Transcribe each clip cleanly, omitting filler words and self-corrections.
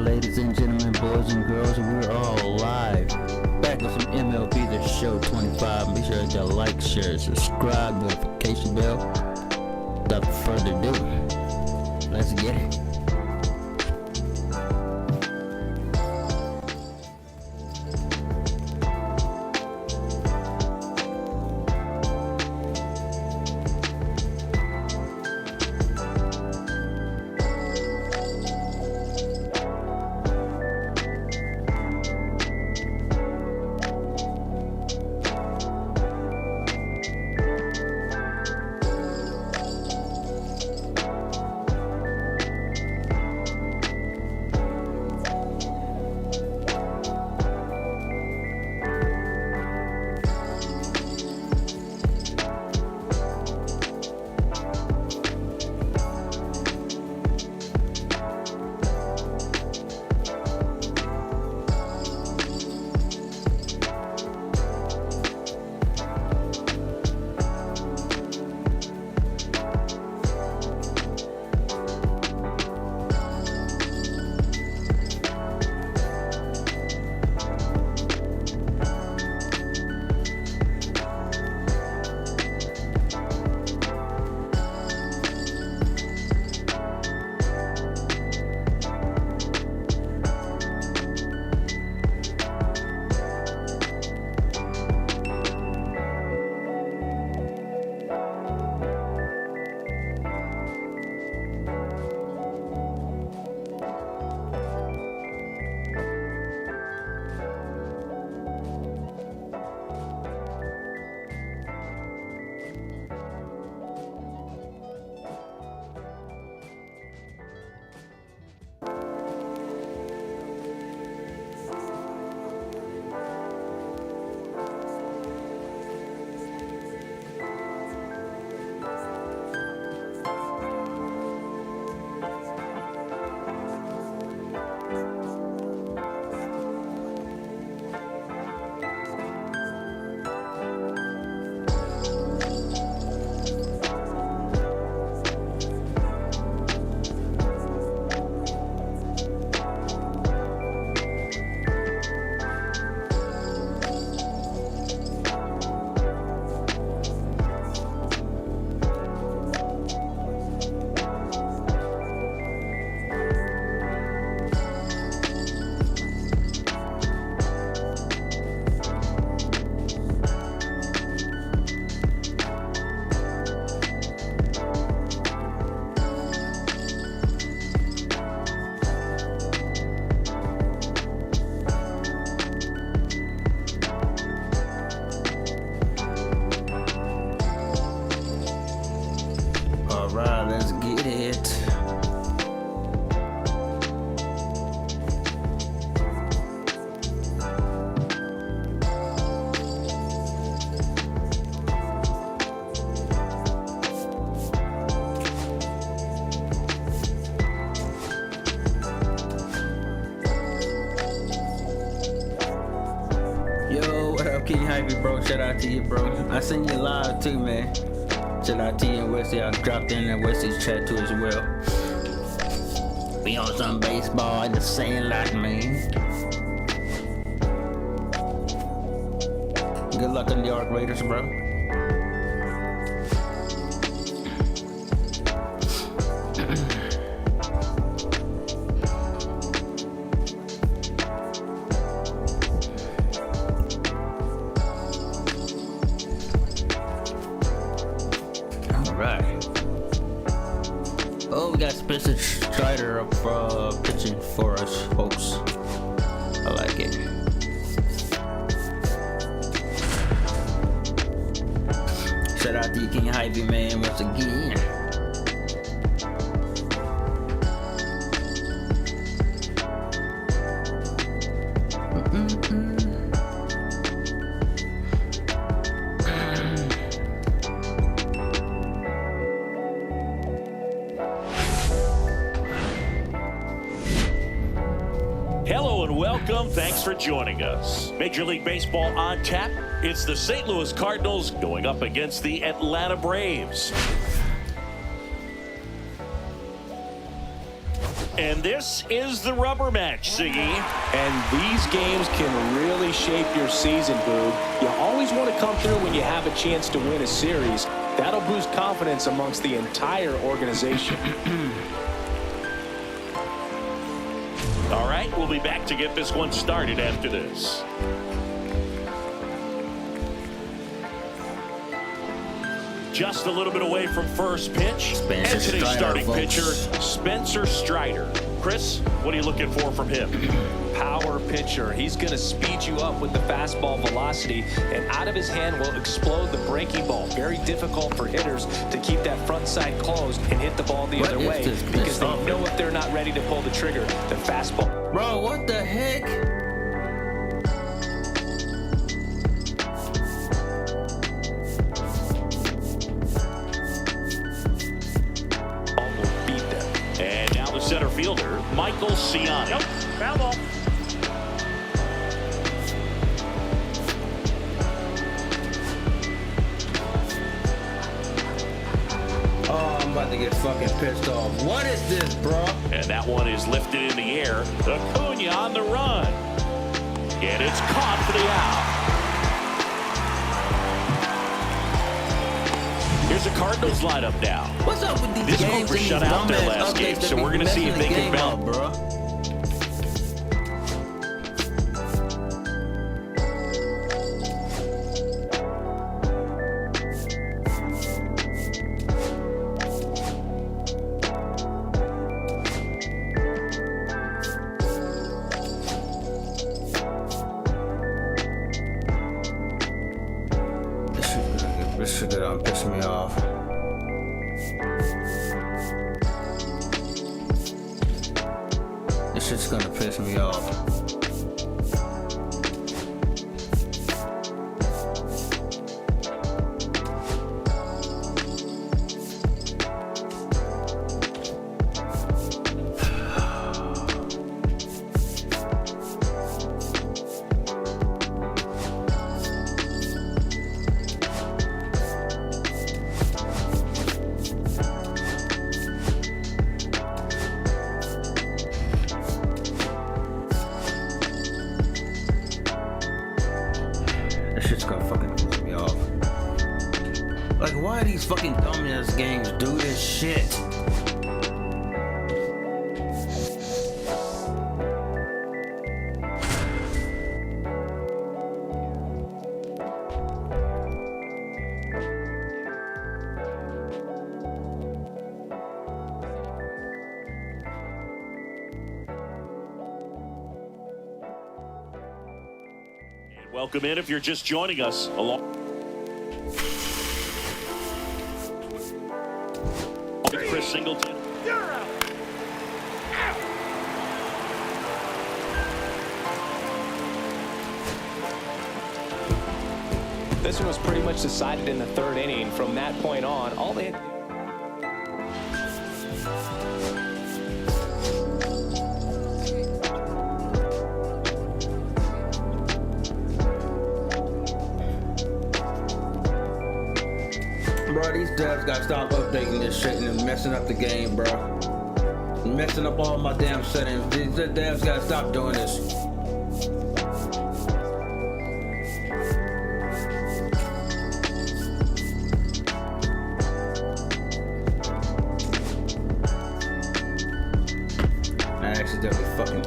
ladies and gentlemen, boys and girls, we're all live. Back with some MLB The Show 25. Be sure to like, share, subscribe, notification bell. Without further ado, let's get it. Alright, let's get it. Yo, what up, King Hypey, bro? Shout out to you, bro. I seen you live too, man. Shout out to you and Wesley. I dropped in that Wesley's chat too as well. We on some baseball in the Sandlot, man. Good luck on the Arc Raiders, bro. Right. Oh, we got Spencer Strider up pitching for us, folks. I like it. Shout out to you, King Hypey, man, once again. Hello and welcome. Thanks for joining us. Major League Baseball on tap. It's the St. Louis Cardinals going up against the Atlanta Braves. And this is the rubber match, Siggy. And these games can really shape your season, Boog. You always want to come through when you have a chance to win a series. That'll boost confidence amongst the entire organization. All right, we'll be back to get this one started after this. Just a little bit away from first pitch. And today's starting pitcher, Spencer Strider. Chris, what are you looking for from him? Power pitcher. He's going to speed you up with the fastball velocity, and out of his hand will explode the breaking ball. Very difficult for hitters to keep that front side closed and hit the ball the other way because they know if they're not ready to pull the trigger, the fastball. Bro, what the heck? Center fielder, Michael Ciani. Nope, foul ball. Oh, I'm about to get fucking pissed off. What is this, bro? And that one is lifted in the air. Acuna on the run. And it's caught for the out. Here's the Cardinals lineup now. What's up with these This games? group was shut out their last game, so we're going to see if they can bounce. Bro. This shit that pissing me off. This shit's gonna piss me off. This shit's gonna fucking piss me off. Like, why do these fucking dumbass games do this shit? Welcome in if you're just joining us. Chris Singleton. You're out. This one was pretty much decided in the third inning. From that point on, all they had to do. Bro, these devs gotta stop updating this shit and messing up the game, bro. Messing up all my damn settings. These devs gotta stop doing this. I accidentally fucking...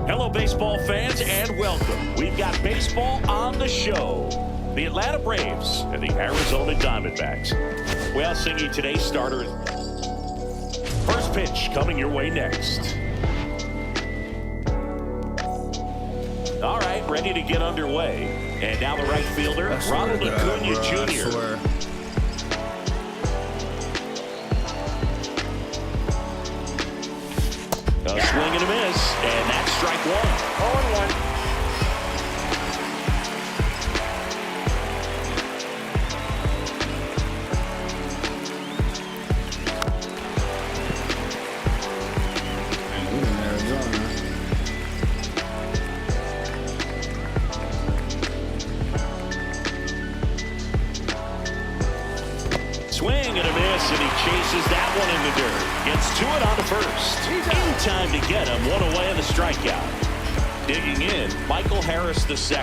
Hello, baseball fans, and welcome. We've got baseball on the show. The Atlanta Braves and the Arizona Diamondbacks. Well, Singy, today's starter. First pitch coming your way next. All right, ready to get underway. And now the right fielder, Ronald Acuna Jr. A swing and a miss, and that's strike one. 0-1. Swing and a miss, and he chases that one in the dirt. Gets to it on the first. In time to get him, one away on the strikeout. Digging in, Michael Harris II.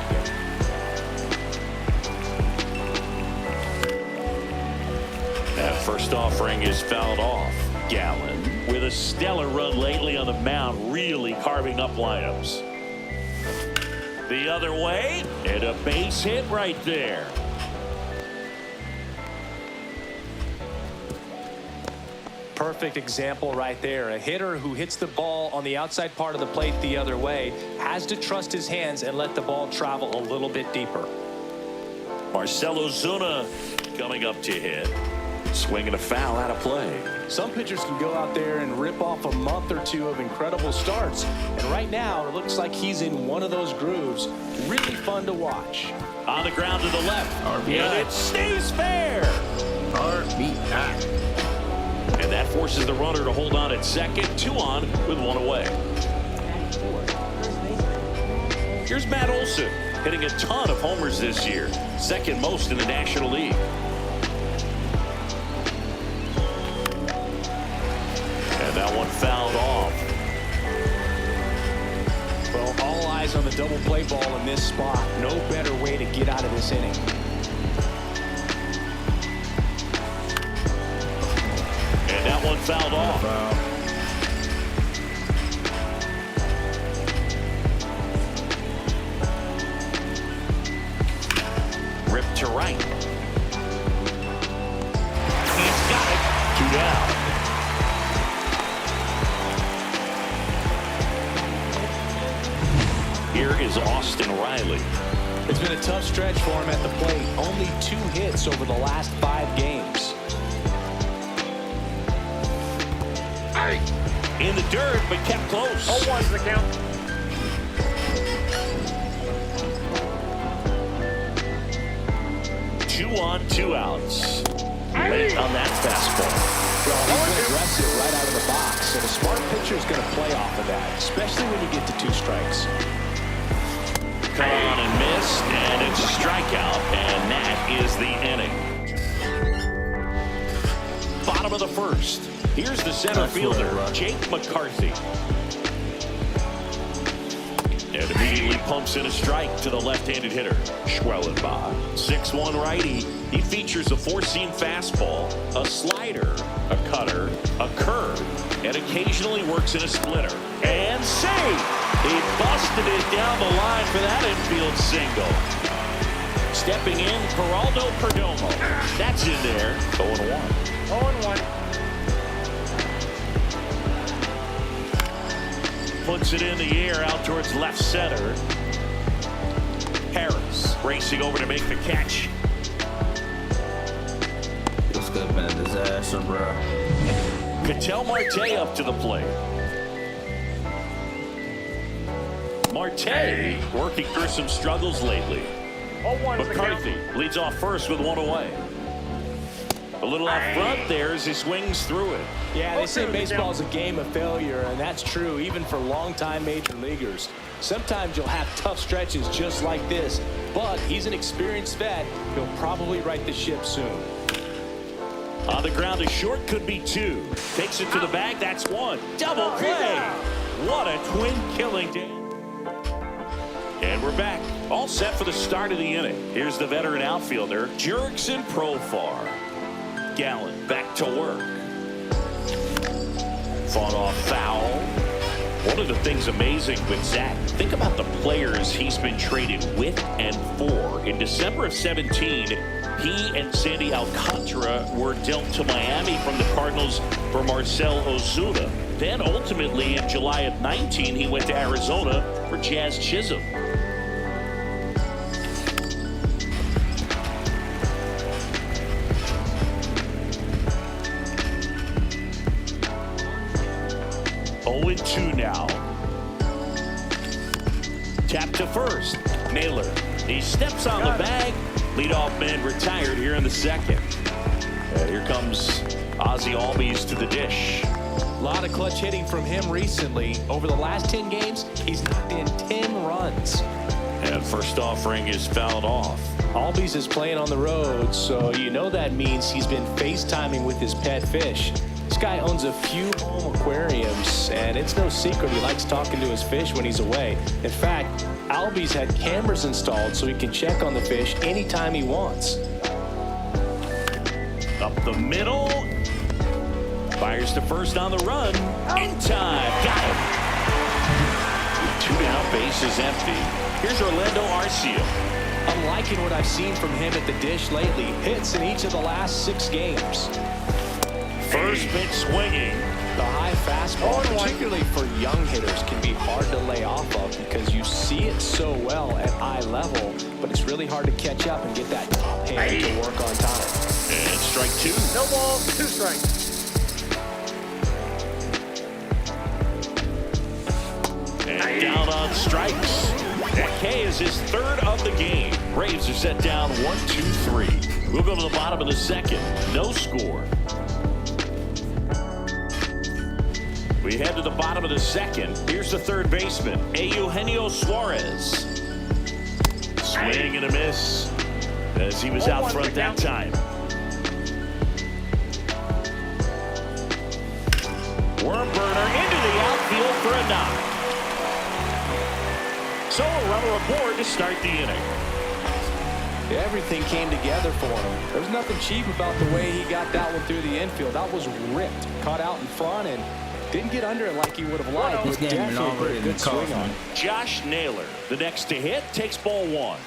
That first offering is fouled off. Gallen, with a stellar run lately on the mound, really carving up lineups. The other way, and a base hit right there. Perfect example right there. A hitter who hits the ball on the outside part of the plate the other way has to trust his hands and let the ball travel a little bit deeper. Marcell Ozuna coming up to hit. Swinging a foul out of play. Some pitchers can go out there and rip off a month or two of incredible starts. And right now, it looks like he's in one of those grooves. Really fun to watch. On the ground to the left. RBI. And it stays fair. RBI. And that forces the runner to hold on at second. 2 on with 1 away. Here's Matt Olson, hitting a ton of homers this year. Second most in the National League. And that one fouled off. Well, all eyes on the double play ball in this spot. No better way to get out of this inning. And that one fouled off. Ripped to right. He's got it. 2 down. Here is Austin Riley. It's been a tough stretch for him at the plate. Only 2 hits over the last 5 games. In the dirt, but kept close. 0-1's the count. Two on, 2 outs. Late on that fastball. Well, he's going to address it right out of the box. And a smart pitcher is going to play off of that, especially when you get to 2 strikes. Cut on and missed, and it's a strikeout, and that is the inning. Bottom of the first. Here's the center fielder, Jake McCarthy. And immediately pumps in a strike to the left-handed hitter, Schwellenbach. 6'1" righty. He features a 4-seam fastball, a slider, a cutter, a curve, and occasionally works in a splitter. And save! He busted it down the line for that infield single. Stepping in, Geraldo Perdomo. That's in there. 0-1. 0-1. Puts it in the air out towards left center. Harris racing over to make the catch. This could have been a disaster, bro. Ketel Marte up to the plate. Marte working through some struggles lately. 0-1's the count. McCarthy leads off first with 1 away. A little out front there as he swings through it. Yeah, they say baseball is a game of failure, and that's true even for longtime major leaguers. Sometimes you'll have tough stretches just like this, but he's an experienced vet. He'll probably right the ship soon. On the ground, a short could be 2. Takes it to the bag, that's 1. Double play. What a twin killing day. And we're back. All set for the start of the inning. Here's the veteran outfielder, Jurickson Profar. Gallen back to work. Fought off foul. One of the things amazing with Zach, think about the players he's been traded with and for. In December of 17, he and Sandy Alcantara were dealt to Miami from the Cardinals for Marcell Ozuna. Then ultimately in July of 19, he went to Arizona for Jazz Chisholm. 0-2 now. Tap to first. Naylor. He steps on the bag. Leadoff man retired here in the second. And here comes Ozzie Albies to the dish. A lot of clutch hitting from him recently. Over the last 10 games, he's knocked in 10 runs. And first offering is fouled off. Albies is playing on the road, so you know that means he's been FaceTiming with his pet fish. This guy owns a few home aquariums, and it's no secret he likes talking to his fish when he's away. In fact, Albies had cameras installed so he can check on the fish anytime he wants. Up the middle. Fires to first on the run. In time. Got him. 2 down, base is empty. Here's Orlando Arcia. I'm liking what I've seen from him at the dish lately. Hits in each of the last 6 games. First pitch swinging. The high fastball, particularly for young hitters, can be hard to lay off of because you see it so well at eye level, but it's really hard to catch up and get that top hand to work on time. And strike 2. No ball, 2 strikes. And down on strikes. That K is his 3rd of the game. Braves are set down 1-2-3. We'll go to the bottom of the second. No score. We head to the bottom of the second. Here's the third baseman, Eugenio Suarez. Swing and a miss as he was out front that time. Worm burner into the outfield for a knock. So a runner aboard to start the inning. Everything came together for him. There was nothing cheap about the way he got that one through the infield. That was ripped, caught out in front, and didn't get under it like he would have liked. This game is already a good swing on. Josh Naylor, the next to hit, takes ball 1.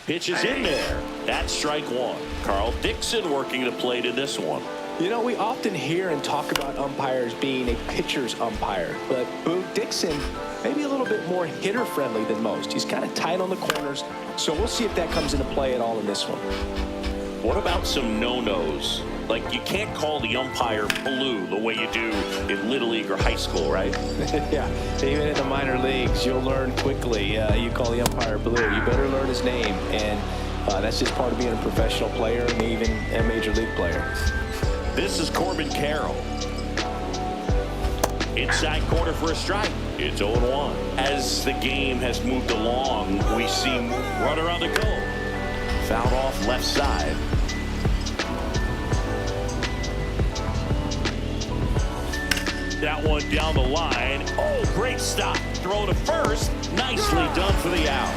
Pitches in there. That's strike 1. Carl Dixon working the plate in this one. You know, we often hear and talk about umpires being a pitcher's umpire, but Boo Dixon maybe a little bit more hitter-friendly than most. He's kind of tight on the corners, so we'll see if that comes into play at all in this one. What about some no-nos? Like, you can't call the umpire blue the way you do in Little League or high school, right? Yeah, even in the minor leagues, you'll learn quickly. You call the umpire blue. You better learn his name, and that's just part of being a professional player and even a major league player. This is Corbin Carroll. Inside corner for a strike. It's 0-1. As the game has moved along, we see runner on the go. Fouled off left side. That one down the line. Oh, great stop. Throw to first. Nicely done for the out.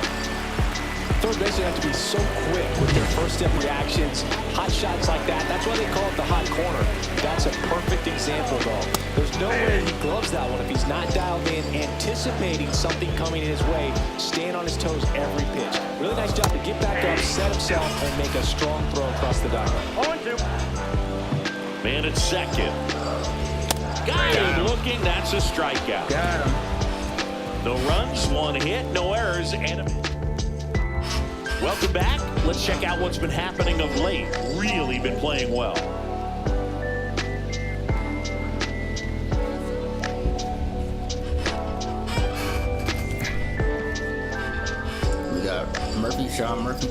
Third basemen have to be so quick with their first step reactions. Hot shots like that, that's why they call it the hot corner. That's a perfect example, though. There's no way he gloves that one if he's not dialed in, anticipating something coming his way, staying on his toes every pitch. Really nice job to get back up, set himself, and make a strong throw across the diamond. 0-2. Man at second. Got him looking. That's a strikeout. Got him. No runs, 1 hit, no errors, and a... Welcome back. Let's check out what's been happening of late. Really been playing well. We got Murphy, Sean Murphy.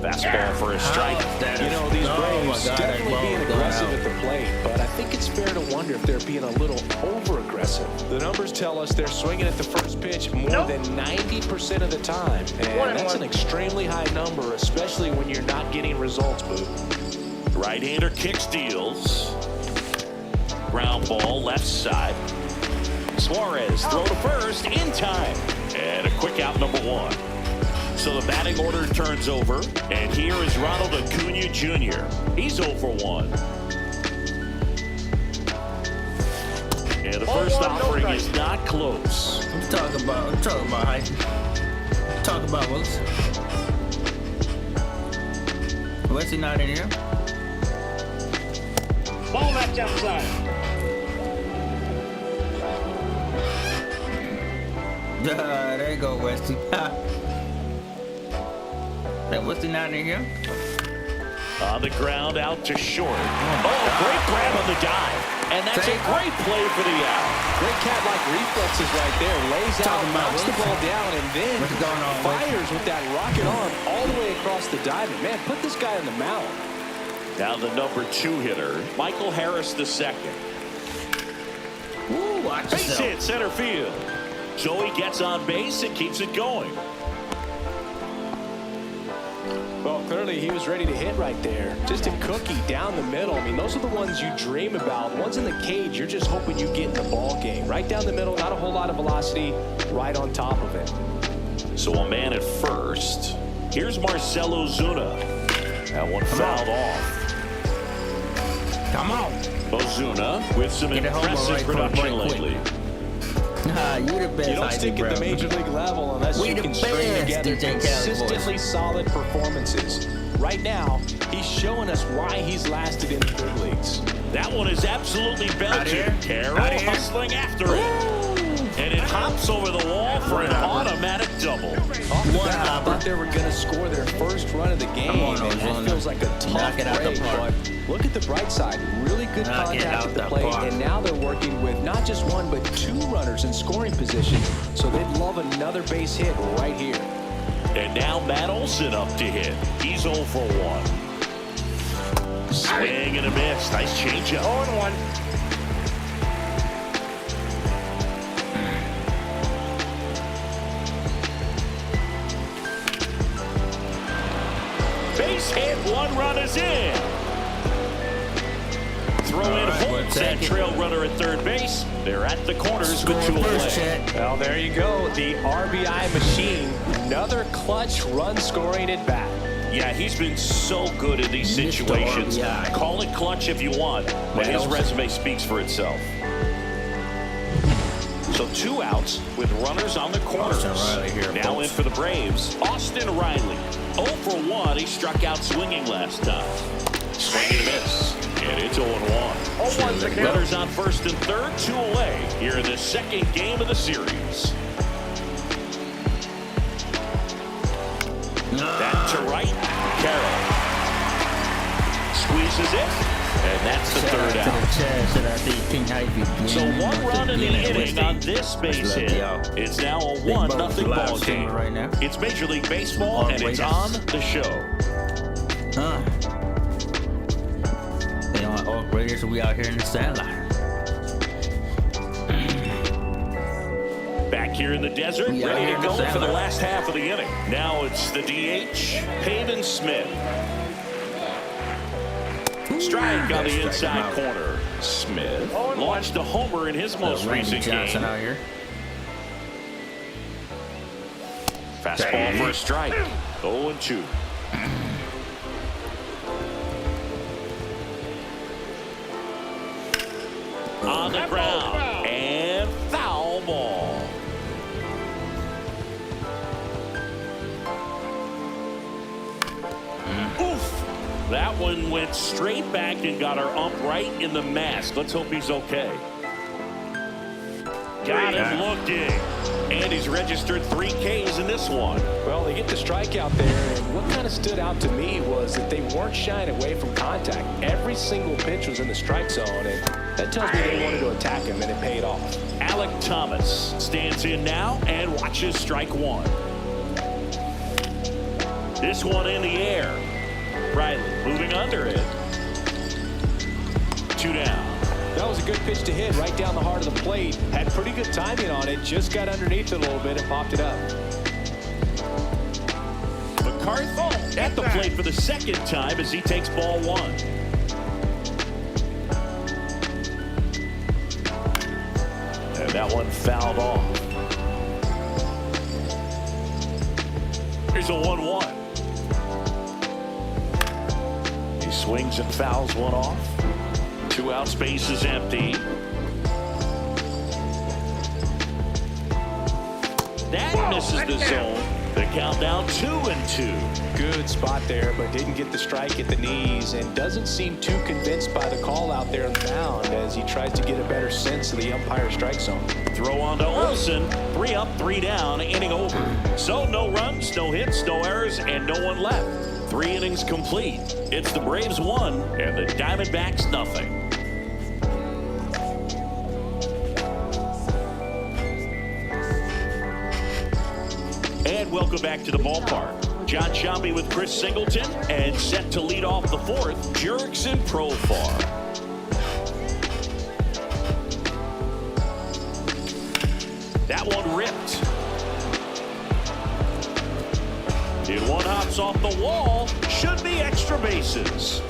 Fastball for a strike. You know, these Braves definitely being aggressive out. at the plate, but I think it's fair to wonder if they're being a little over-aggressive. The numbers tell us they're swinging at the first pitch more than 90% of the time, and that's an extremely high number, especially when you're not getting results, Boo. Right-hander kick steals. Ground ball left side. Suarez throw to first in time. And a quick out number 1. So the batting order turns over, and here is Ronald Acuna Jr. He's 0 for 1. And the first offering is not close. I'm talking about high. Talk about Willis. Was he not in here? Ball match outside. There you go, Westy. That was he not in here? On the ground, out to short. Oh, great grab on the dive. And that's a great play for the out. Great cat-like reflexes right there. Lays out, knocks the ball down, and then fires with that rocket arm all the way across the diamond. Man, put this guy on the mound. Now the number 2 hitter, Michael Harris II. Ooh, watch Base yourself. hit, center field. Joey gets on base and keeps it going. Well, clearly he was ready to hit right there. Just a cookie down the middle. I mean, those are the ones you dream about. The ones in the cage, you're just hoping you get in the ball game. Right down the middle, not a whole lot of velocity, right on top of it. So a man at first. Here's Marcell Ozuna. That one fouled off. Come on. Ozuna with some impressive production lately. Nah, you the best. You don't stick at the major league level unless you can string together consistently solid performances. Right now, he's showing us why he's lasted in the big leagues. That one is absolutely belted. Carroll hustling after it. And it hops over the wall for an automatic double. Off the bat, I thought they were going to score their first run of the game. And that feels like a tough break, but look at the bright side. Really good contact at the plate, and now they're working with not just one, but 2 runners in scoring position. So they'd love another base hit right here. And now Matt Olson up to hit. He's 0 for 1. Swing and a miss. Nice changeup. 0-1. Base hit, 1 run is in. Throw in Holtz, that trail runner at third base. They're at the corners with 2 away. Well, there you go. The RBI machine. Another clutch run scoring at bat. Yeah, he's been so good in these situations. Call it clutch if you want, but his resume speaks for itself. So 2 outs with runners on the corners. Now in for the Braves, Austin Riley. 0 for 1. He struck out swinging last time. Swing and a miss. And it's 0-1. Runners on first and third, 2 away here in the second game of the series. That to right, Carroll. Squeezes it, and that's the third out. So 1 run in the inning on this base hit. It's now a 1-0 ball game. It's Major League Baseball, and it's on the show. All Raiders, we out here in the Sandlot. Back here in the desert, ready to go for the last half of the inning. Now it's the DH, Pavin Smith. Strike on the inside corner. Smith launched a homer in his most recent game. Out here. Fastball for a strike. 0-2. On the ground, and foul ball. Oof! That one went straight back and got our ump right in the mask. Let's hope he's okay. Got him looking. And he's registered 3 Ks in this one. Well, they get the strikeout there, and what kind of stood out to me was that they weren't shying away from contact. Every single pitch was in the strike zone, and that tells me they wanted to attack him, and it paid off. Alec Thomas stands in now and watches strike 1. This one in the air. Riley moving under it. 2 down. That was a good pitch to hit right down the heart of the plate. Had pretty good timing on it. Just got underneath it a little bit and popped it up. McCarthy at the plate for the second time as he takes ball 1. And that one fouled off. Here's a 1-1. He swings and fouls one off. 2 out, space is empty. That misses the zone. The countdown 2-2. Good spot there, but didn't get the strike at the knees and doesn't seem too convinced by the call out there on the mound as he tries to get a better sense of the umpire strike zone. Throw on to Olson. 3 up, 3 down, inning over. So no runs, no hits, no errors, and no one left. 3 innings complete. It's the Braves 1 and the Diamondbacks nothing. And welcome back to the ballpark. John Shambi with Chris Singleton, and set to lead off the 4th, Jurickson Profar. That one ripped. It one hops off the wall. Should be extra bases.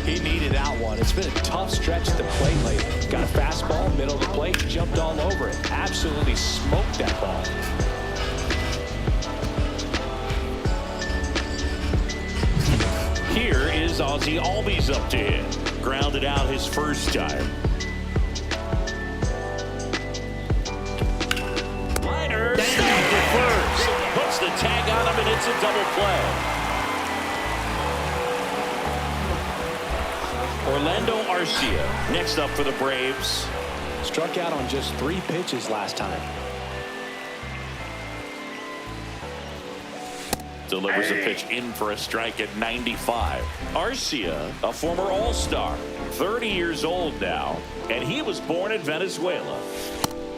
He needed that one. It's been a tough stretch at the plate lately. Got a fastball, middle of the plate, jumped all over it. Absolutely smoked that ball. Here is Ozzie Albies up to hit. Grounded out his first time. Liner stopped at first. Puts the tag on him, and it's a double play. Orlando Arcia next up for the Braves. Struck out on just 3 pitches last time. Delivers a pitch in for a strike at 95. Arcia, a former All-Star, 30 years old now, and he was born in Venezuela.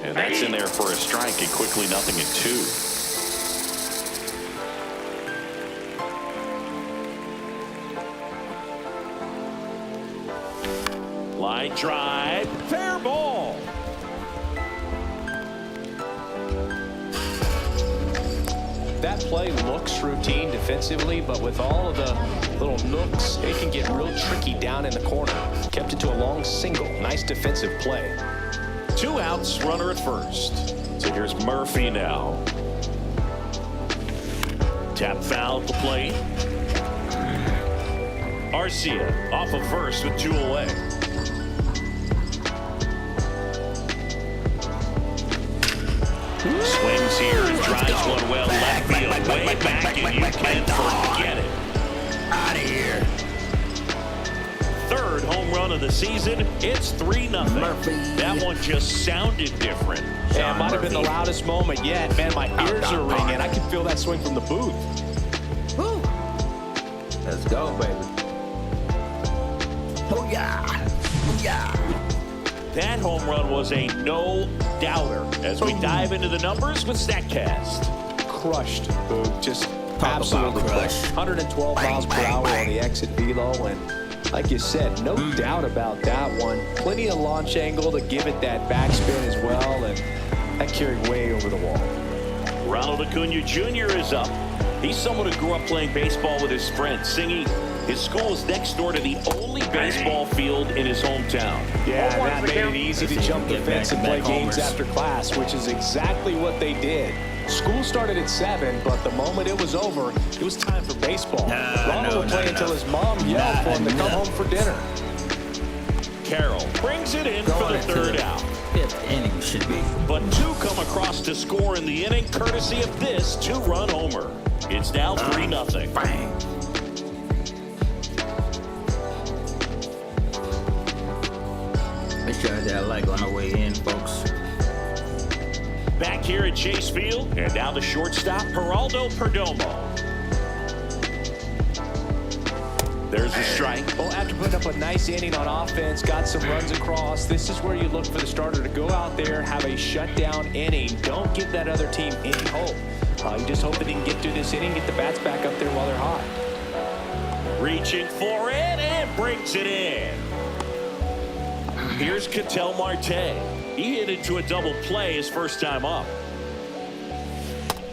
And that's in there for a strike, and quickly nothing at 2. Line drive, fair ball. That play looks routine defensively, but with all of the little nooks, it can get real tricky down in the corner. Kept it to a long single. Nice defensive play. 2 outs, runner at first. So here's Murphy now. Tap foul at the plate. Arcia off of first with 2 away. Swings here and drives one well left field, way back, and you can't forget it. Out of here. 3rd home run of the season. It's 3-0. Murphy. That one just sounded different. Yeah, it might have been the loudest moment yet. Man, my ears are ringing. I can feel that swing from the booth. Woo. Let's go, baby. Oh, yeah. Oh, yeah. That home run was a no-doubter as we dive into the numbers with StatCast. Crushed, Boog. Just Talk absolutely about crush. crushed. 112 miles per hour on the exit velo, and like you said, no doubt about that one. Plenty of launch angle to give it that backspin as well, and that carried way over the wall. Ronald Acuna Jr. is up. He's someone who grew up playing baseball with his friends. Singy, his school is next door to the only baseball field in his hometown. Yeah, and that made it easy to jump the fence and play games after class, which is exactly what they did. School started at 7, but the moment it was over, it was time for baseball. Ronald would play until his mom yelled for him to come home for dinner. Carroll brings it in for the 3rd out. 5th inning should be. But 2 come across to score in the inning, courtesy of this 2-run homer. It's now 3-0. Bang. Make sure I hit that like on the way in, folks. Back here at Chase Field, and now the shortstop, Geraldo Perdomo. There's a strike. Well, after putting up a nice inning on offense, got some runs across, this is where you look for the starter to go out there, have a shutdown inning. Don't give that other team any hope. You just hope that he can get through this inning, get the bats back up there while they're hot. Reaching for it, and brings it in. Here's Ketel Marte. He hit into a double play his first time up.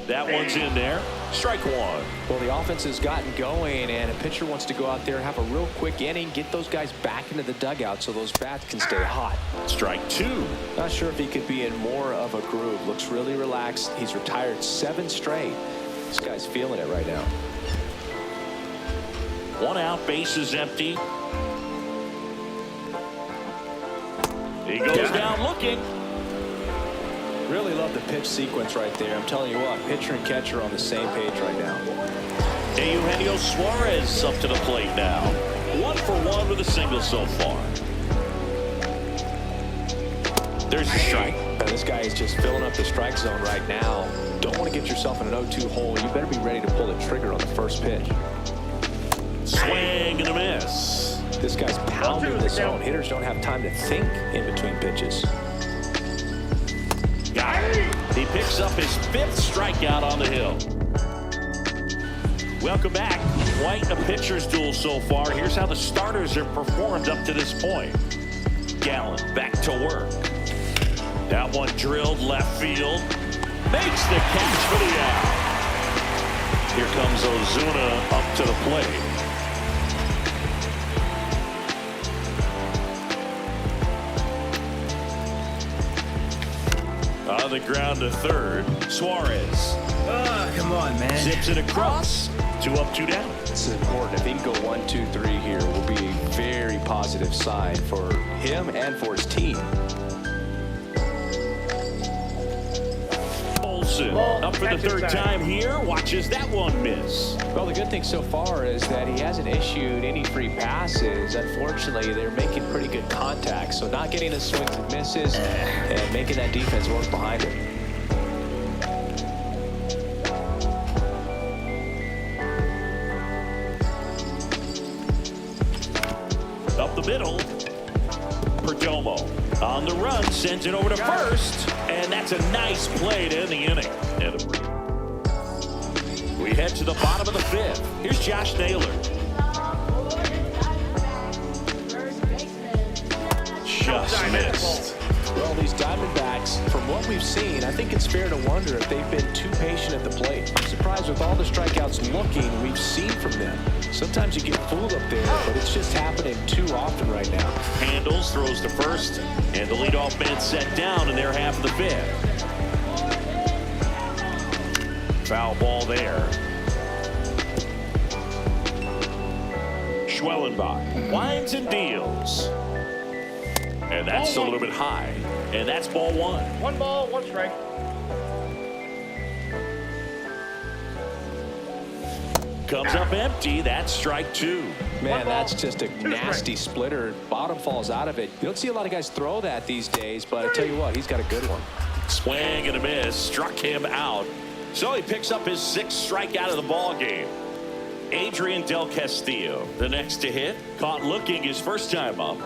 That one's in there. Strike 1. Well, the offense has gotten going, and a pitcher wants to go out there, have a real quick inning, get those guys back into the dugout so those bats can stay hot. Strike 2. Not sure if he could be in more of a groove. Looks really relaxed. He's retired 7 straight. This guy's feeling it right now. 1 out, bases empty. He goes down looking. Really love the pitch sequence right there. I'm telling you what, pitcher and catcher on the same page right now. Eugenio Suarez up to the plate now. 1 for 1 with a single so far. There's a strike. Now, this guy is just filling up the strike zone right now. Don't want to get yourself in an 0-2 hole. You better be ready to pull the trigger on the first pitch. Swing and a miss. This guy's pounding the zone. Hitters don't have time to think in between pitches. Got it. He picks up his 5th strikeout on the hill. Welcome back. Quite a pitcher's duel so far. Here's how the starters have performed up to this point. Gallen back to work. That one drilled left field. Makes the catch for the out. Here comes Ozuna up to the plate. On the ground to third. Suarez. Come on, man. Zips it across. 2 up, 2 down. It's important. If he can go 1-2-3 here, will be a very positive sign for him and for his team. Olsen up for the 3rd time here. Watches that one miss. Well, the good thing so far is that he hasn't issued any free passes. Unfortunately, they're making pretty good contact. So not getting the swings and misses and making that defense work behind him. Up the middle. Perdomo on the run, sends it over to first, and that's a nice play to end the inning. We head to the bottom of the 5th. Here's Josh Naylor. Just missed. Well, these Diamondbacks, from what we've seen, I think it's fair to wonder if they've been too patient at the plate. I'm surprised with all the strikeouts looking we've seen from them. Sometimes you get fooled up there, but it's just happening too often right now. Handles, throws to first, and the leadoff man set down in their half of the 5th. Foul ball there. Schwellenbach winds and deals. And that's a little bit high. And that's ball 1. 1 ball, 1 strike. Comes up empty. That's strike 2. Man, that's just a nasty splitter. Bottom falls out of it. You don't see a lot of guys throw that these days, but I tell you what, he's got a good one. Swing and a miss. Struck him out. So he picks up his 6th strikeout of the ball game. Adrian Del Castillo, the next to hit. Caught looking his first time up.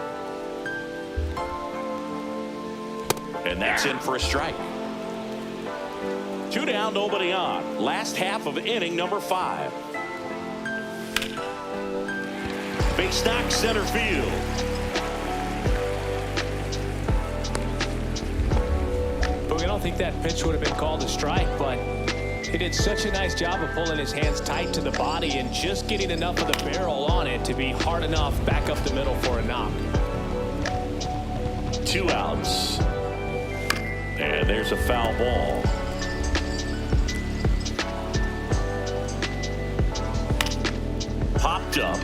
And that's in for a strike. 2 down, nobody on. Last half of inning number 5. Base knock center field. But we don't think that pitch would have been called a strike, but he did such a nice job of pulling his hands tight to the body and just getting enough of the barrel on it to be hard enough back up the middle for a knock. 2 outs. And there's a foul ball. Popped up.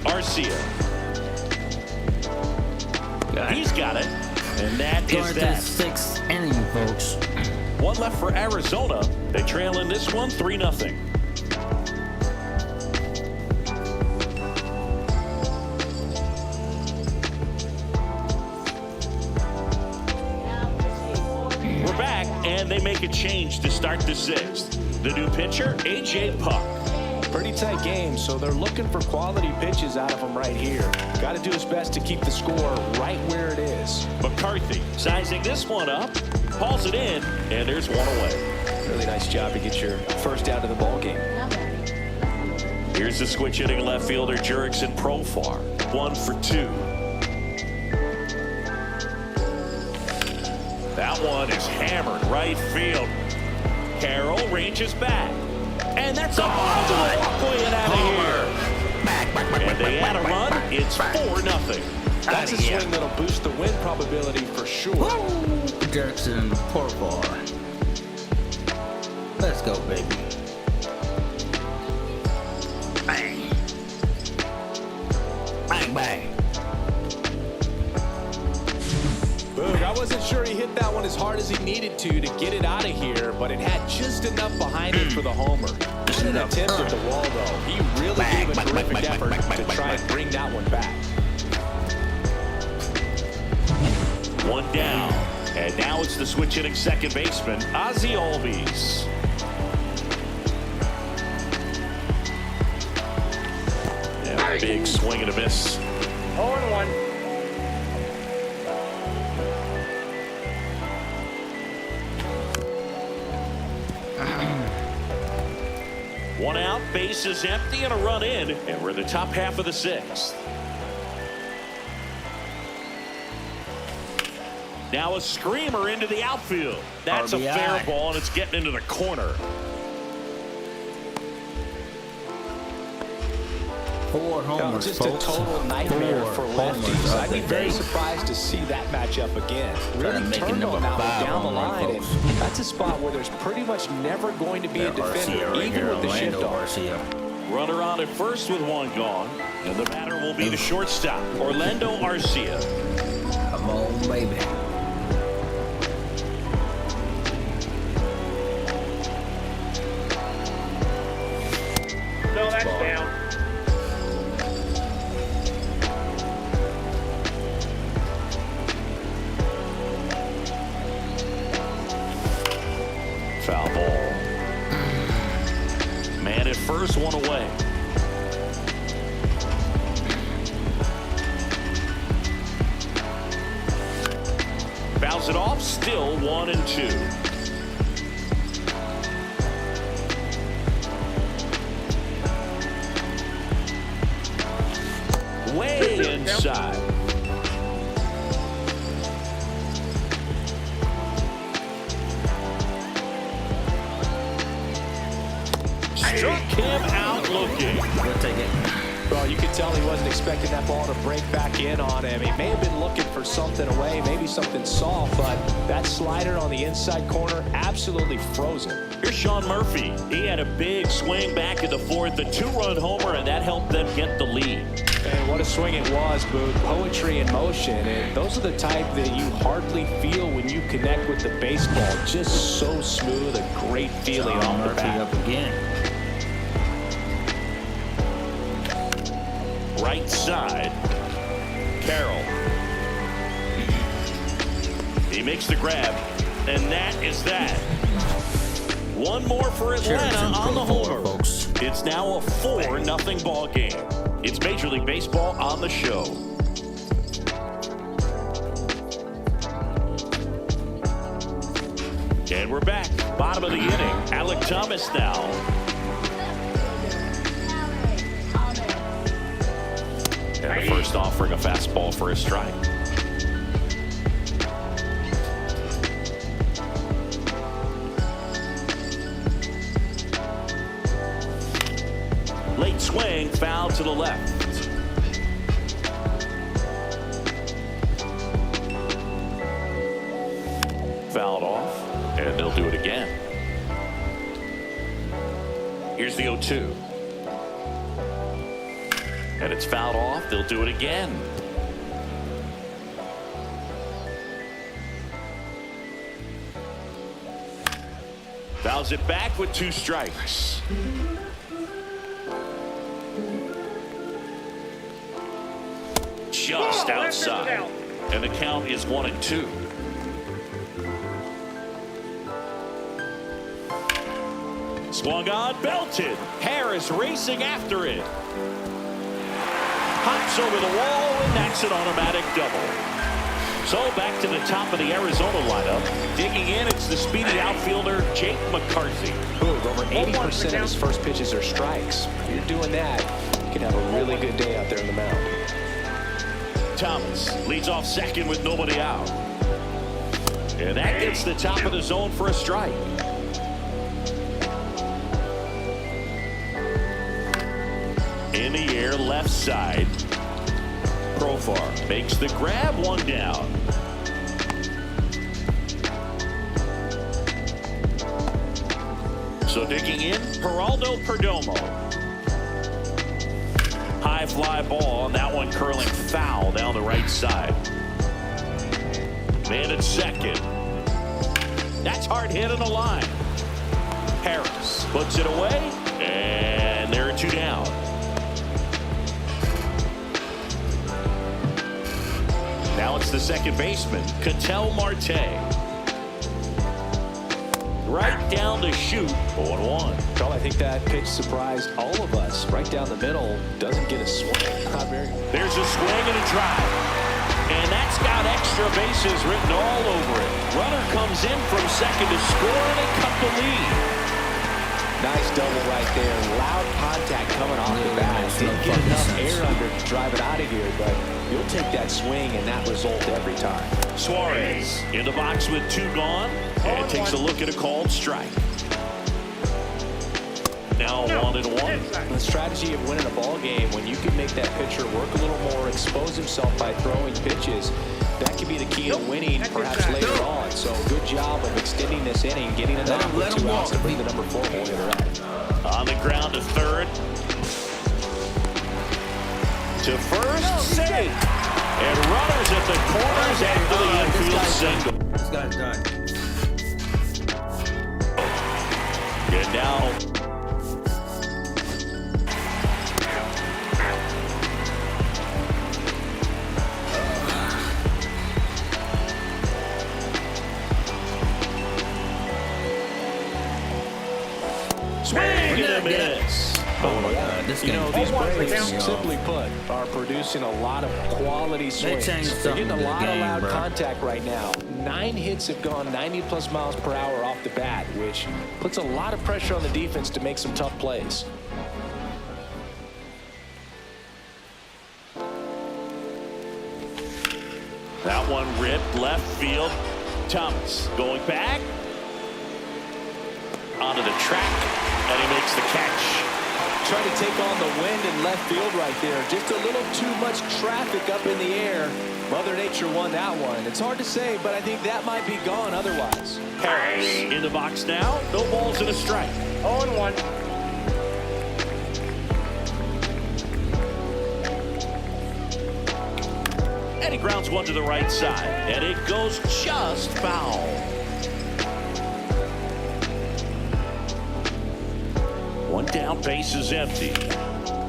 Arcia. He's got it. And that is Going to the that. 6th inning, folks. 1 left for Arizona. They trail in this one 3-0. We're back, and they make a change to start the 6th. The new pitcher, A.J. Puck. Pretty tight game, so they're looking for quality pitches out of him right here. Got to do his best to keep the score right where it is. McCarthy sizing this one up, hauls it in, and there's 1 away. Really nice job to get your first out of the ball game. Here's the switch hitting left fielder Jurickson Profar. 1 for 2. That one is hammered right field. Carroll ranges back. And that's a ball to the walkway and out of here. And they add a run. It's 4-0. That's a swing that'll boost the win probability for sure. Jurickson Profar. Let's go, baby. Bang. Bang, bang. Boog, I wasn't sure he hit that one as hard as he needed to get it out of here, but it had just enough behind it for the homer. What an attempt at the wall, though. He really gave a terrific effort to try and bring that one back. One down. And now it's the switch hitting second baseman, Ozzie Albies. And a big swing and a miss. 0-1. One out, base is empty, and a run in, and we're in the top half of the sixth. Now a screamer into the outfield. That's RBI. A fair ball, and it's getting into the corner. 4 homers, Just folks. a total nightmare 4 for homers lefties. of I'd be the very day. surprised to see that matchup again. Trying Really to make it turned on number that one 5 down the home run, line. And folks. that's a spot where there's pretty much never going to be a defender, Arcia right even here, with the Orlando shift off. Arcia. Runner on at first with one gone, and the batter will be the shortstop, Orlando Arcia. Come on, baby. No, that's down. Foul ball. Man at first, one away. Fouls it off, still 1-2. Way inside. Struck him out looking. We'll take it. Well, you could tell he wasn't expecting that ball to break back in on him. He may have been looking for something away, maybe something soft, but that slider on the inside corner absolutely frozen. Here's Sean Murphy. He had a big swing back in the fourth, a 2-run homer, and that helped them get the lead. And what a swing it was, Boot. Poetry in motion. And those are the type that you hardly feel when you connect with the baseball. Just so smooth, a great feeling off the Murphy bat. up again. Right side. Carroll. He makes the grab, and that is that. One more for Atlanta on the homer. Folks. It's now a 4-0 ball game. It's Major League Baseball on the show. And we're back. Bottom of the inning. Alec Thomas now. And the first offering a fastball for a strike. Late swing, foul to the left. Fouled off, and they'll do it again. Here's the 0-2. And it's fouled off. They'll do it again. Fouls it back with 2 strikes. Just outside. And the count is 1-2. Swung on, belted. Harris racing after it. Hops over the wall, and that's an automatic double. So back to the top of the Arizona lineup. Digging in, it's the speedy outfielder, Jake McCarthy. Boog, over 80% of his first pitches are strikes. If you're doing that, you can have a really good day out there in the mound. Thomas leads off second with nobody out. And that gets the top of the zone for a strike. In the air, left side. Profar makes the grab, 1 down. So digging in, Geraldo Perdomo. High fly ball, and that one curling foul down the right side. Man at second. That's hard hit on the line. Harris puts it away, and there are 2 down. Now it's is the second baseman, Marte. Right down the chute, 0-1. Well, I think that pitch surprised all of us. Right down the middle, doesn't get a swing. Not very. There's a swing and a drive. And that's got extra bases written all over it. Runner comes in from second to score, and they cut the lead. Nice double right there. Loud contact coming off the bat. Didn't get enough air under to drive it out of here, but you'll take that swing and that result every time. Suarez in the box with 2 gone, and takes a look at a called strike. Now 1-1. The strategy of winning a ball game, when you can make that pitcher work a little more, expose himself by throwing pitches, that could be the key to winning perhaps later on. So good job of extending this inning, getting it out with 2 outs to bring the number 4 hole hitter out. On the ground to third. To first, safe. And runners at the corners after the infield single. This guy's done. And now swing and a miss. Oh my God, this game. These Braves, simply put, are producing a lot of quality swings. They're getting a lot of loud contact right now. 9 hits have gone 90+ miles per hour off the bat, which puts a lot of pressure on the defense to make some tough plays. That one ripped left field. Thomas going back onto the track, and he makes the catch. Trying to take on the wind in left field right there. Just a little too much traffic up in the air. Mother Nature won that one. It's hard to say, but I think that might be gone otherwise. Harris in the box now. No balls and a strike. 0-1. And he grounds one to the right side, and it goes just foul. One down, base is empty.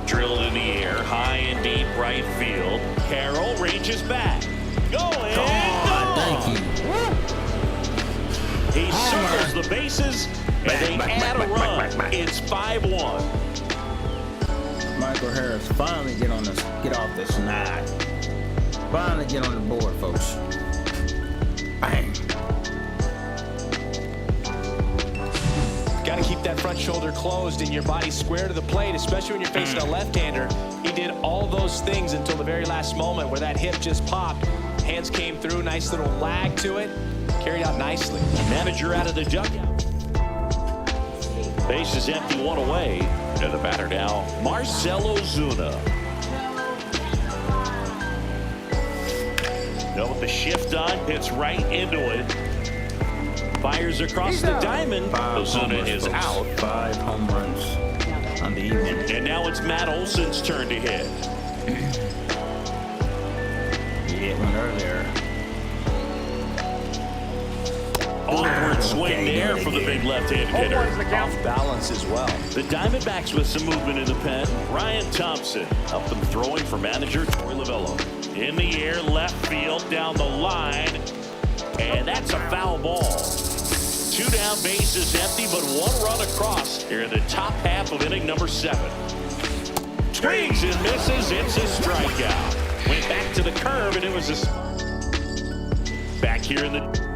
Drilled in the air, high and deep right field. Carroll ranges back. Going. Thank you. He circles the bases, and they add a run. It's 5-1. Michael Harris finally get off this nine. Finally get on the board, folks. Bang. Got to keep that front shoulder closed and your body square to the plate, especially when you're facing a left-hander. He did all those things until the very last moment where that hip just popped. Hands came through, nice little lag to it. Carried out nicely. Manager out of the dugout. Base is empty, 1 away. And the batter now, Marcell Ozuna. Now with the shift on, hits right into it. Fires across the diamond. Ozuna is out. 5 home runs on the evening. And now it's Matt Olson's turn to hit. He hit one earlier. Onward swing there for the big left-handed hitter. Off balance as well. The Diamondbacks with some movement in the pen. Ryan Thompson up and throwing for manager Torey Lovullo. In the air, left field, down the line. And that's a foul ball. 2 down, bases empty, but 1 run across here in the top half of inning number 7. Swings and misses. It's a strikeout. Went back to the curve, and it was a... Back here in the...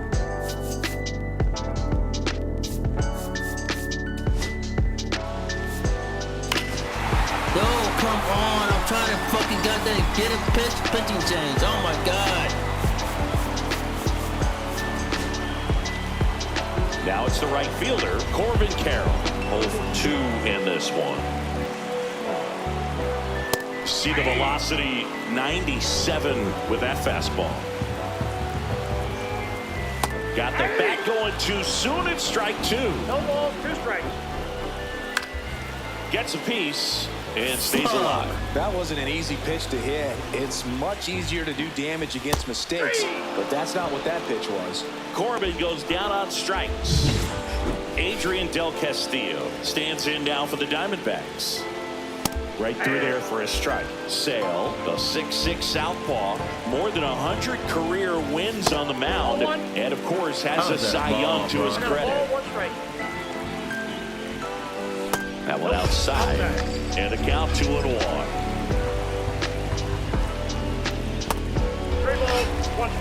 Come on, I'm trying to fucking goddamn get a pitching change. Oh my God. Now it's the right fielder, Corbin Carroll. 0-2 in this one. See the velocity, 97 with that fastball. Got the bat going too soon. It's strike 2. No balls, 2 strikes. Gets a piece. And stays alive. That wasn't an easy pitch to hit. It's much easier to do damage against mistakes, but that's not what that pitch was. Corbin goes down on strikes. Adrian Del Castillo stands in now for the Diamondbacks. Right through there for a strike. Sale, the 6'6" southpaw, more than 100 career wins on the mound, and of course has a Cy Young to his credit. That one outside, and the count 2-1.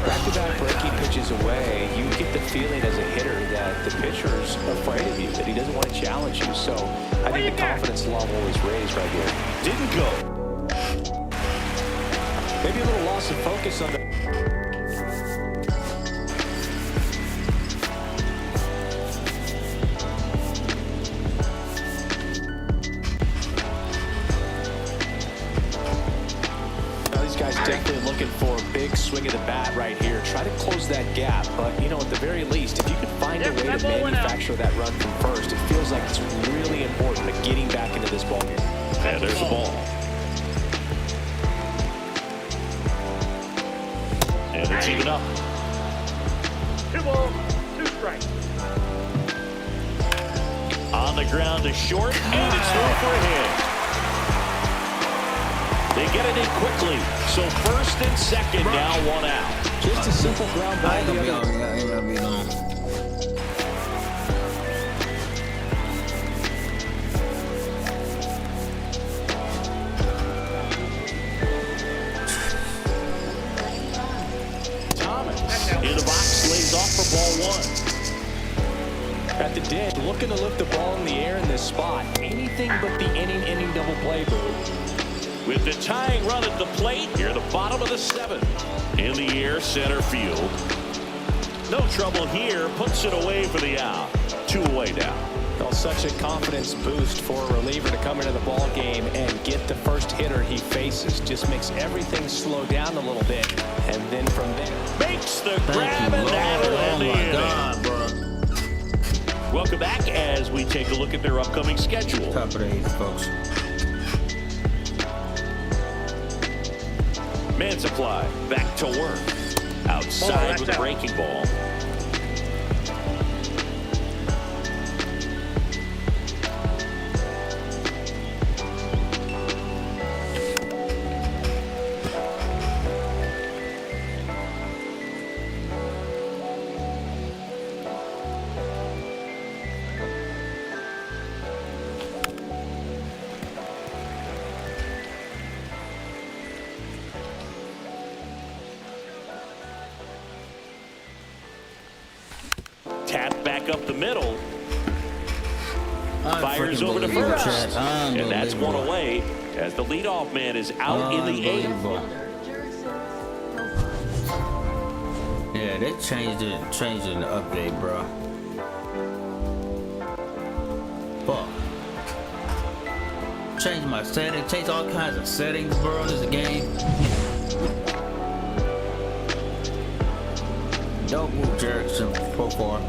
Back-to-back breaking pitches away, you get the feeling as a hitter that the pitcher's afraid of you, that he doesn't want to challenge you. So I think the confidence level is raised right here. Didn't go. Maybe a little loss of focus on the... Definitely looking for a big swing of the bat right here. Try to close that gap, but you know, at the very least, if you can find a way to manufacture that run from first, it feels like it's really important to getting back into this ball game. And there's the ball. And it's even up. 2 balls, 2 strikes. On the ground to short, and it's through for a hit. They get it in quickly, so first and second, now 1 out. Just a simple ground ball. I ain't gonna be long. Thomas in the box, lays off for ball 1. At the dish, looking to lift the ball in the air in this spot. Anything but the inning double play, boo. With the tying run at the plate, near the bottom of the 7th. In the air, center field. No trouble here, puts it away for the out. 2 away now. Well, such a confidence boost for a reliever to come into the ball game and get the first hitter he faces. Just makes everything slow down a little bit, and then from there makes the grab, and that'll end the inning. Welcome back as we take a look at their upcoming schedule. Top of the 8th, folks. Man Supply back to work. Outside with a breaking ball. Tap back up the middle. Fires over to first. And that's 1 away as the leadoff man is out in the 8th. Yeah, they changed it in the update, bro. Fuck. Changed my settings, changed all kinds of settings, bro, in this game. Don't move Jerkson so far.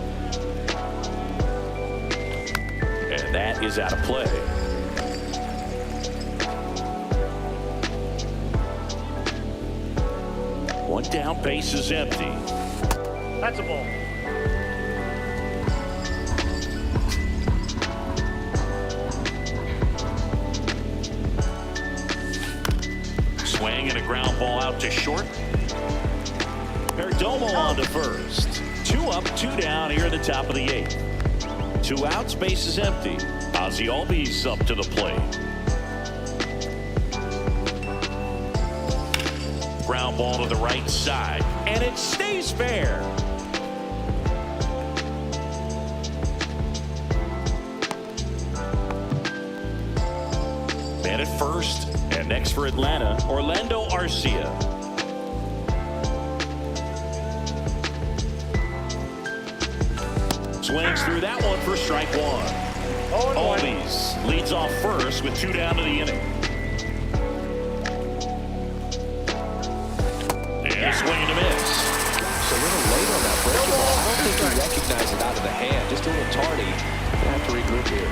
And that is out of play. One down, base is empty. That's a ball. Swing and a ground ball out to short. Perdomo on to first. 2 up, 2 down here at the top of the 8th. 2 outs, base is empty. Ozzie Albies up to the plate. Ground ball to the right side, and it stays fair. Man at first, and next for Atlanta, Orlando Arcia. Swings through that one for strike 1. Albies leads off first with 2 down to the inning. And a swing and a miss. It's a little late on that breaking ball. I don't think he recognized it out of the hand. Just a little tardy. Gonna have to regroup here.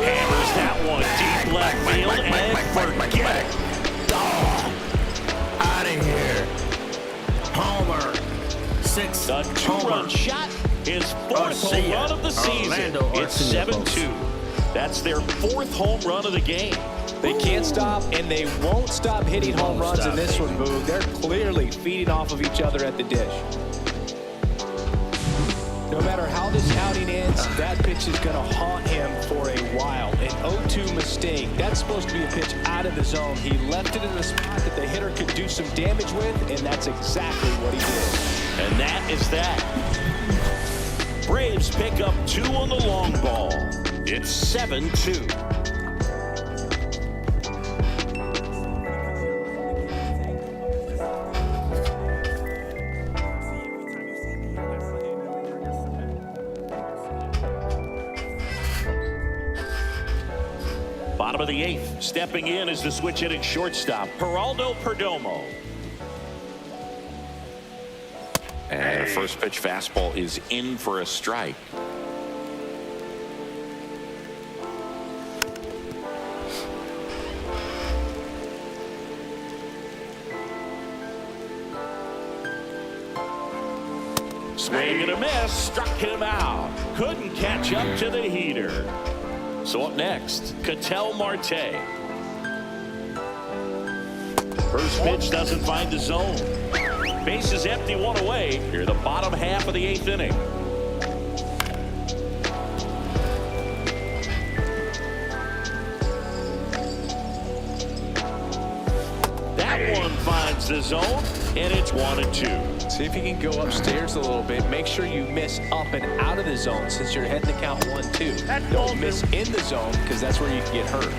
Hammers that one deep left field and forget it. Out of here. Homer. 6. The 2-run shot, his 4th home run of the season. It's 7-2. That's their 4th home run of the game. They can't stop, and they won't stop hitting home runs in this one, Boog. They're clearly feeding off of each other at the dish. No matter how this outing ends, that pitch is going to haunt him for a while. An 0-2 mistake. That's supposed to be a pitch out of the zone. He left it in a spot that the hitter could do some damage with, and that's exactly what he did. And that is that. Braves pick up 2 on the long ball. It's 7-2. Bottom of the 8th. Stepping in is the switch hitting shortstop, Geraldo Perdomo. And the first pitch fastball is in for a strike. Swing and a miss, struck him out. Couldn't catch up to the heater. So up next, Ketel Marte. First pitch doesn't find the zone. Base is empty, 1 away. Here, the bottom half of the 8th inning. That one finds the zone, and it's 1-2. See if you can go upstairs a little bit. Make sure you miss up and out of the zone since you're heading to count 1-2. Don't miss in the zone because that's where you can get hurt.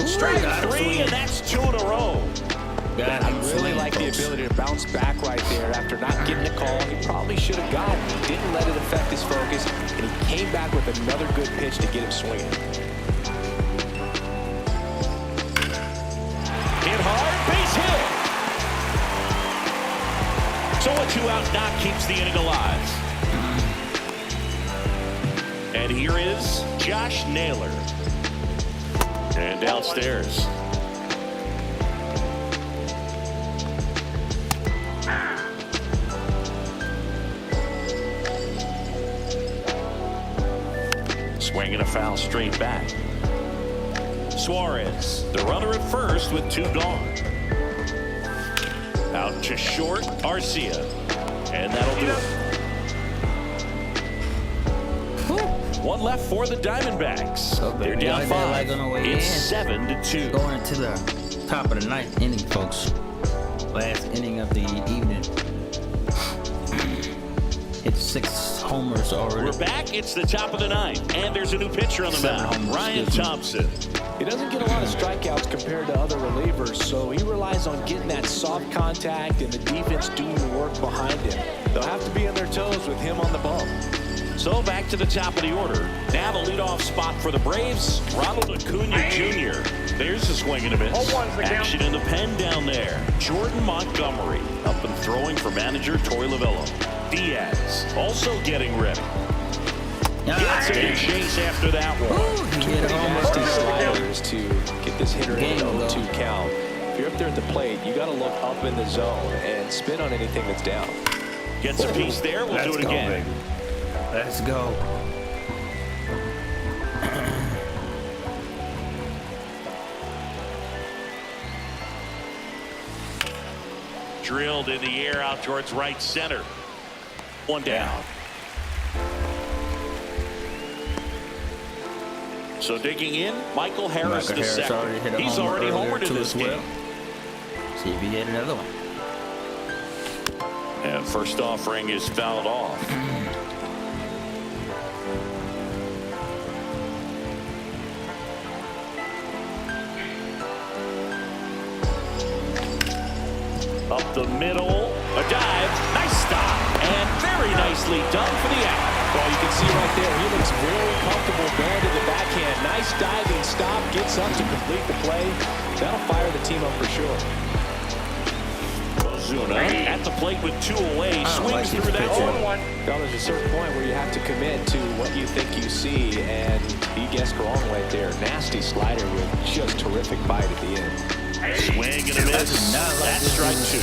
Strike 3, and that's 2 in a row. I really like the ability to bounce back right there after not getting a call. He probably should have gotten. He didn't let it affect his focus, and he came back with another good pitch to get him swinging. Hit hard, base hit. So a 2-out knock keeps the inning alive. And here is Josh Naylor. And downstairs. Swinging a foul straight back. Suarez, the runner at first with 2 gone. Out to short, Arcia. And that'll do it. 1 left for the Diamondbacks. So they're down 5. It's 7-2. Going into the top of the 9th inning, folks. Last inning of the evening. It's 6 homers already. We're back. It's the top of the 9th. And there's a new pitcher on the mound, Ryan Thompson. He doesn't get a lot of strikeouts compared to other relievers, so he relies on getting that soft contact and the defense doing the work behind him. They'll have to be on their toes with him on the bump. So back to the top of the order. Now the leadoff spot for the Braves, Ronald Acuna Jr. There's a swing and a miss. Action in the pen down there. Jordan Montgomery up and throwing for manager Torey Lovullo. Diaz also getting ready. Gets a chase after that one. Pretty nasty sliders to get this hitter in an 0-2 count. If you're up there at the plate, you got to look up in the zone and spin on anything that's down. Gets a piece there. We'll do it again. Baby. Let's go. Drilled in the air out towards right center. 1 down. So digging in, Michael Harris the second. He's already homered in this game. See if he get another one. And first offering is fouled off. Up the middle, a dive, nice stop, and very nicely done for the out. Well, you can see right there, he looks very comfortable going to the backhand. Nice diving stop, gets up to complete the play. That'll fire the team up for sure. Ozuna at the plate with 2 away, swings through that one. Well, there's a certain point where you have to commit to what you think you see, and he guessed wrong right there. Nasty slider with just terrific bite at the end. Swing and a miss. That's strike two.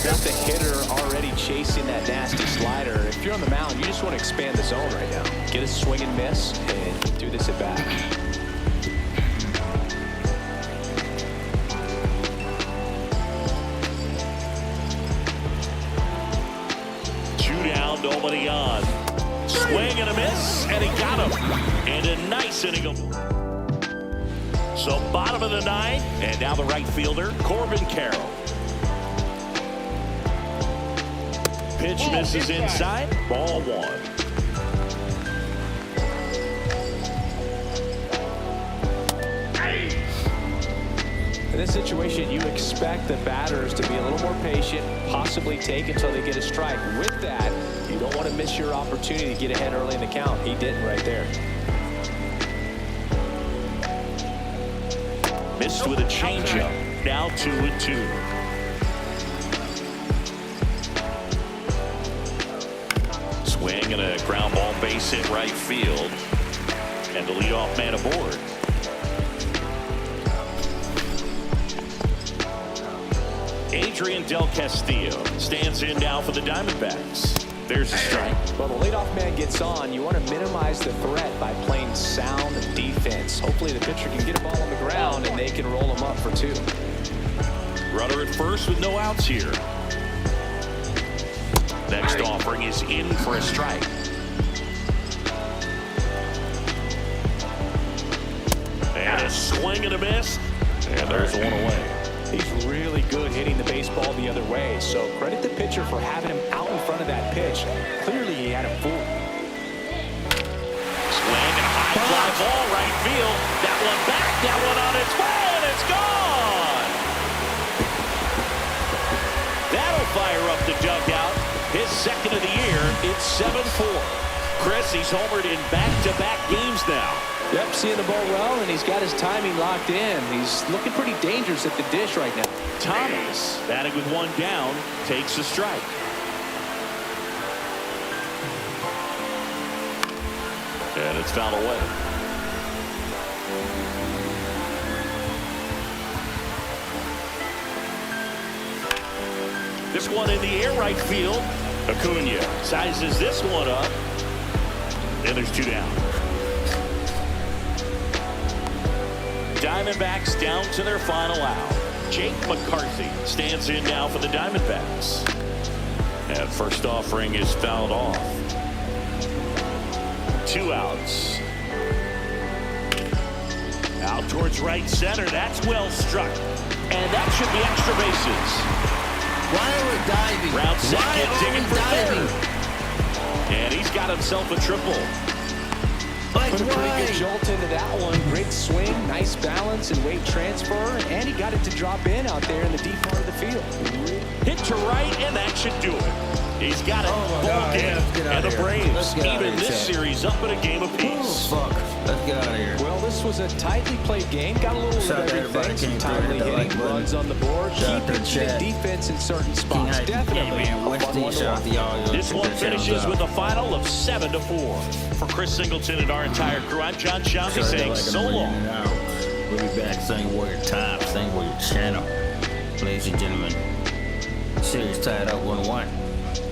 Just a hitter already chasing that nasty slider. If you're on the mound, you just want to expand the zone right now. Get a swing and miss and do this at bat. Nobody on. Swing and a miss, and he got him. And a nice inning of. So bottom of the ninth, and now the right fielder, Corbin Carroll. Pitch misses inside, ball one. In this situation, you expect the batters to be a little more patient, possibly take until they get a strike. With that, you don't want to miss your opportunity to get ahead early in the count. He didn't right there. Missed with a changeup. Now 2-2. Swing and a ground ball base hit right field. And the leadoff man aboard. Adrian Del Castillo stands in now for the Diamondbacks. There's a strike. Well, the leadoff man gets on. You want to minimize the threat by playing sound defense. Hopefully the pitcher can get a ball on the ground and they can roll him up for two. Runner at first with no outs here. Next offering is in for a strike. And a swing and a miss. And there's one away. He's really good hitting the baseball the other way, so credit the pitcher for having him out in front of that pitch. Clearly he had him fooled. Swing and a high fly ball right field. That one back, that one on its way, and it's gone. That'll fire up the dugout. His second of the year. It's 7-4. Chris, he's homered in back-to-back games now. Yep, seeing the ball well, and he's got his timing locked in. He's looking pretty dangerous at the dish right now. Thomas, batting with one down, takes a strike. And it's fouled away. This one in the air right field. Acuna sizes this one up. And there's two down. Diamondbacks down to their final out. Jake McCarthy stands in now for the Diamondbacks. And first offering is fouled off. 2 outs. Out towards right center. That's well struck. And that should be extra bases. Why are we diving? Round second, digging for diving? third. And he's got himself a triple. Put a pretty good jolt into that one. Great swing, nice balance and weight transfer, and he got it to drop in out there in the deep part of the field. Hit to right, and that should do it. He's got it. Ball game. And the Braves even this series up in a game apiece. Oh, fuck. Let's get out of here. Well, this was a tightly played game. Got a little of everything. Some timely hitting, runs on the board. Keeping the defense in certain spots. Definitely a fun one to watch. This one finishes with a final of 7-4. For Chris Singleton and our entire crew, I'm John Shelby saying so long. We'll be back same Warrior Time, same Warrior Channel. Ladies and gentlemen, series tied up 1-1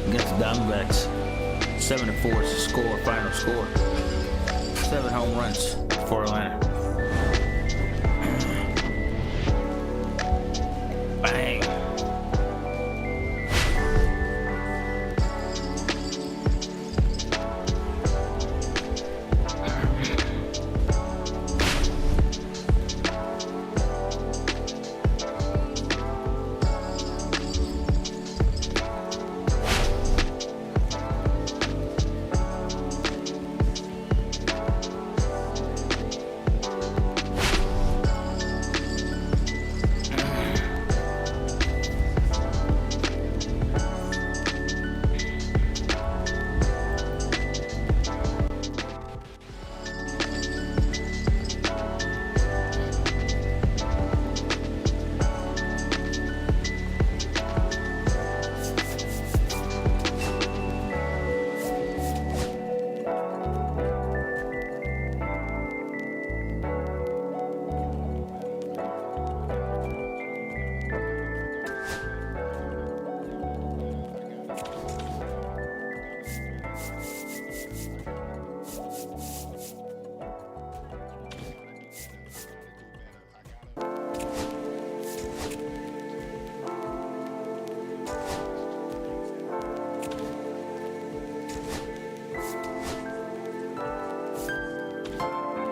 against the Diamondbacks. 7-4 is the score, final score. 7 home runs for Atlanta.